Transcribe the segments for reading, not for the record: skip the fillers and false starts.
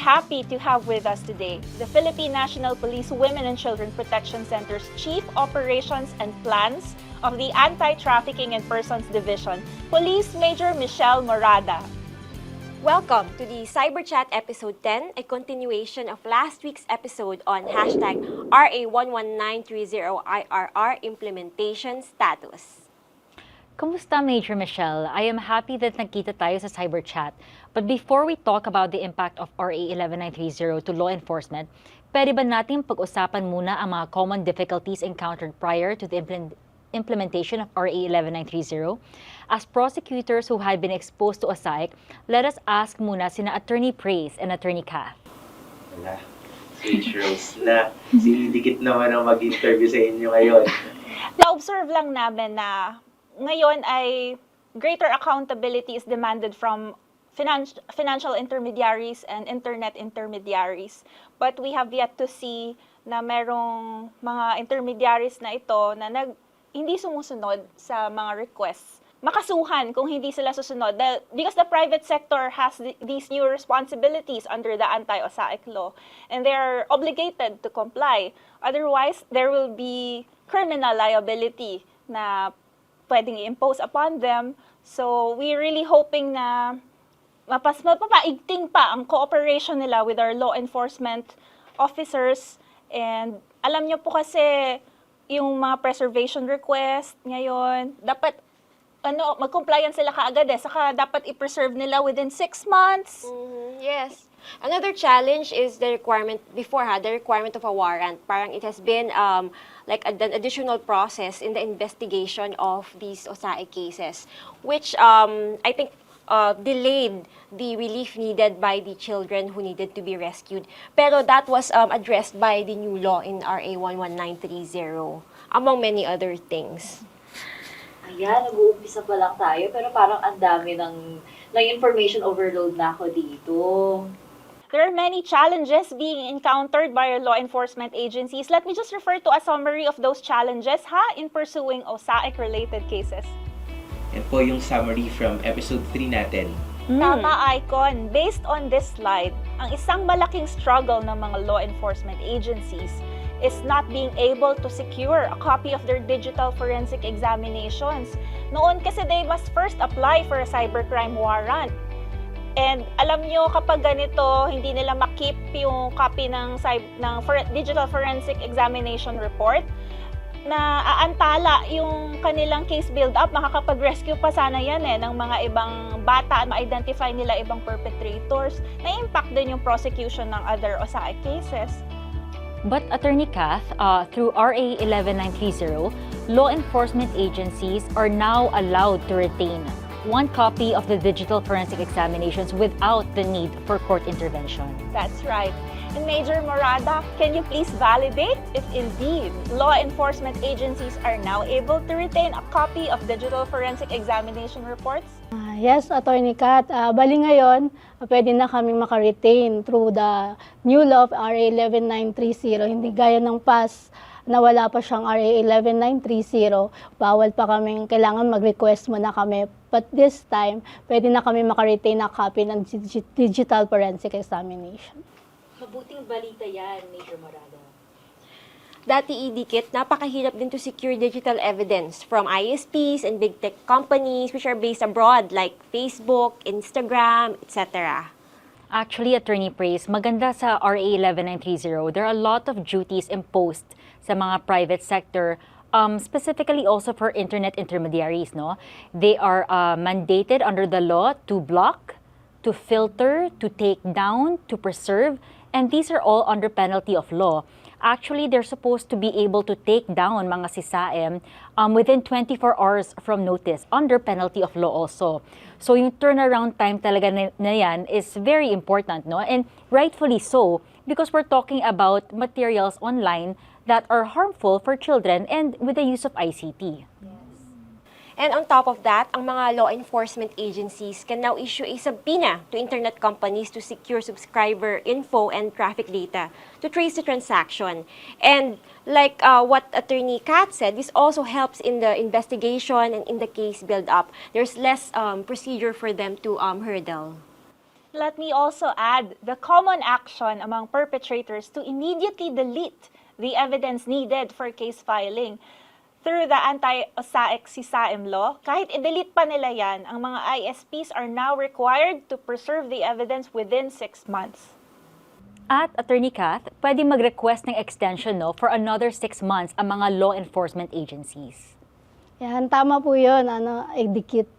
happy to have with us today the Philippine National Police Women and Children Protection Center's Chief Operations and Plans of the Anti-Trafficking in Persons Division, Police Major Michelle Morada. Welcome to the Cyberchat Episode 10, a continuation of last week's episode on hashtag RA11930IRR implementation status. Kumusta, Major Michelle? I am happy that nagkita tayo sa Cyberchat. But before we talk about the impact of RA11930 to law enforcement, pwede ba natin pag-usapan muna ang mga common difficulties encountered prior to the implementation of RA11930? As prosecutors who had been exposed to OSAEC, let us ask muna sina Attorney Praise and Attorney Kath. Wala. Sage Rose na. Sinidikit naman ang mag-interview sa inyo ngayon. Na-observe lang namin na ngayon ay greater accountability is demanded from financial intermediaries and internet intermediaries. But we have yet to see na merong mga intermediaries na ito na hindi sumusunod sa mga requests. Makasuhan kung hindi sila susunod. Because the private sector has these new responsibilities under the Anti-OSAEC law, and they are obligated to comply. Otherwise, there will be criminal liability na pwedeng i-impose upon them. So, we're really hoping na mapapaigting pa ang cooperation nila with our law enforcement officers. And alam nyo po kasi, yung mga preservation request ngayon, dapat mag-compliance sila kaagad saka dapat i-preserve nila within 6 months. Yes. Another challenge is the requirement of a warrant. Parang it has been like an additional process in the investigation of these OSAEC cases, which I think delayed the relief needed by the children who needed to be rescued. Pero that was addressed by the new law in RA11930, among many other things. Ayan, nag-uumpisa pa lang tayo, pero parang ang dami ng information overload na ako dito. There are many challenges being encountered by our law enforcement agencies. Let me just refer to a summary of those challenges in pursuing OSAEC-related cases. Yan po yung summary from episode 3 natin. Tama, Icon. Based on this slide, ang isang malaking struggle ng mga law enforcement agencies is not being able to secure a copy of their digital forensic examinations. Noon kasi they must first apply for a cybercrime warrant. And alam nyo, kapag ganito, hindi nila makip yung copy ng digital forensic examination report, na aantala yung kanilang case build-up, makakapag-rescue pa sana yan ng mga ibang bata, ma-identify nila ibang perpetrators, na-impact din yung prosecution ng other OSAEC cases. But Attorney Kath, through RA11930, law enforcement agencies are now allowed to retain one copy of the digital forensic examinations without the need for court intervention. That's right. And Major Morada, can you please validate if indeed law enforcement agencies are now able to retain a copy of digital forensic examination reports? Yes, Attorney Kat. Bali ngayon, pwede na kaming makaretain through the new law of RA11930. Hindi gaya ng past na wala pa siyang RA11930. Bawal pa kaming, kailangan mag-request muna kami. But this time, pwede na kami makaretain na copy ng digital forensic examination. Mabuting balita yan, Major Morada. Dati idikit, napakahirap din to secure digital evidence from ISPs and big tech companies which are based abroad like Facebook, Instagram, etc. Actually, Attorney Praise, maganda sa RA11930, there are a lot of duties imposed sa mga private sector, specifically also for internet intermediaries. No? They are mandated under the law to block, to filter, to take down, to preserve, and these are all under penalty of law. Actually, they're supposed to be able to take down mga CSAEM within 24 hours from notice, under penalty of law also. So yung turnaround time talaga na yan is very important, no? And rightfully so, because we're talking about materials online that are harmful for children and with the use of ICT. And on top of that, ang mga law enforcement agencies can now issue a subpoena to internet companies to secure subscriber info and traffic data to trace the transaction. And like what Attorney Kat said, this also helps in the investigation and in the case build-up. There's less procedure for them to hurdle. Let me also add the common action among perpetrators to immediately delete the evidence needed for case filing. Through the Anti-OSAEC-CSAEM Law, kahit i-delete pa nila yan, ang mga ISPs are now required to preserve the evidence within 6 months. At Attorney Kath, pwede mag-request ng extension for another 6 months ang mga law enforcement agencies. Yan, tama po yun, idikit.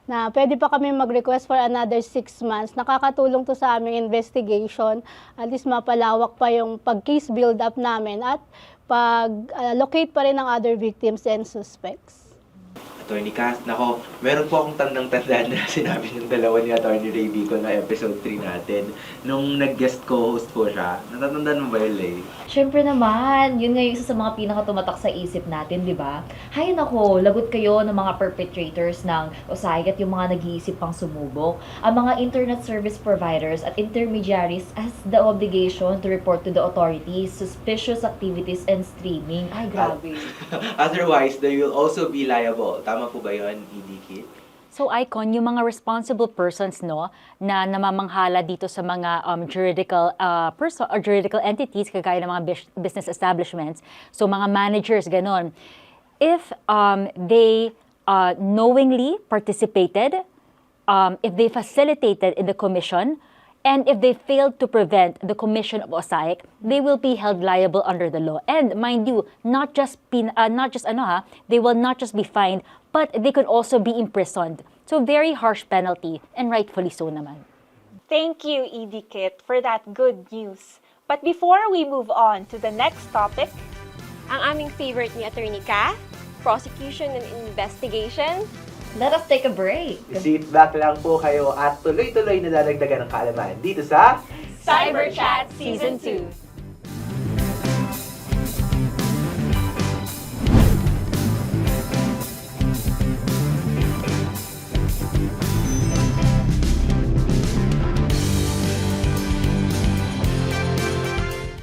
Na pwede pa kami mag-request for another 6 months. Nakakatulong to sa aming investigation. At least mapalawak pa yung pag-case build-up namin at pag-locate pa rin ng other victims and suspects. Attorney Cass, nako, meron po akong tandang-tandaan na sinabi ng dalawa ni Attorney Ray Vico na episode 3 natin. Nung nag-guest co-host po siya, natatandaan mo ba yun, Lay? Siyempre naman, yun nga yung isa sa mga pinakatumatak sa isip natin, di ba? Hay nako, lagot kayo ng mga perpetrators ng OSAEC at yung mga nag-iisip pang sumubok. Ang mga internet service providers at intermediaries has the obligation to report to the authorities suspicious activities and streaming. Ay, grabe. Otherwise, they will also be liable. Tama po ba yun, Idikit? So Icon, yung mga responsible persons na namamanghala dito sa mga juridical entities kagaya ng mga business establishments, so mga managers ganon. If they knowingly participated, if they facilitated in the commission, and if they failed to prevent the commission of OSAEC, they will be held liable under the law. And mind you, they will not just be fined, but they could also be imprisoned. So very harsh penalty, and rightfully so naman. Thank you, Idikit, for that good news. But before we move on to the next topic, Ang aming favorite ni Attorney Kath, prosecution and investigation. Let us take a break. Sit back lang po kayo at tuloy-tuloy na dadagdagan ng kaalaman dito sa Cyberchat Season 2.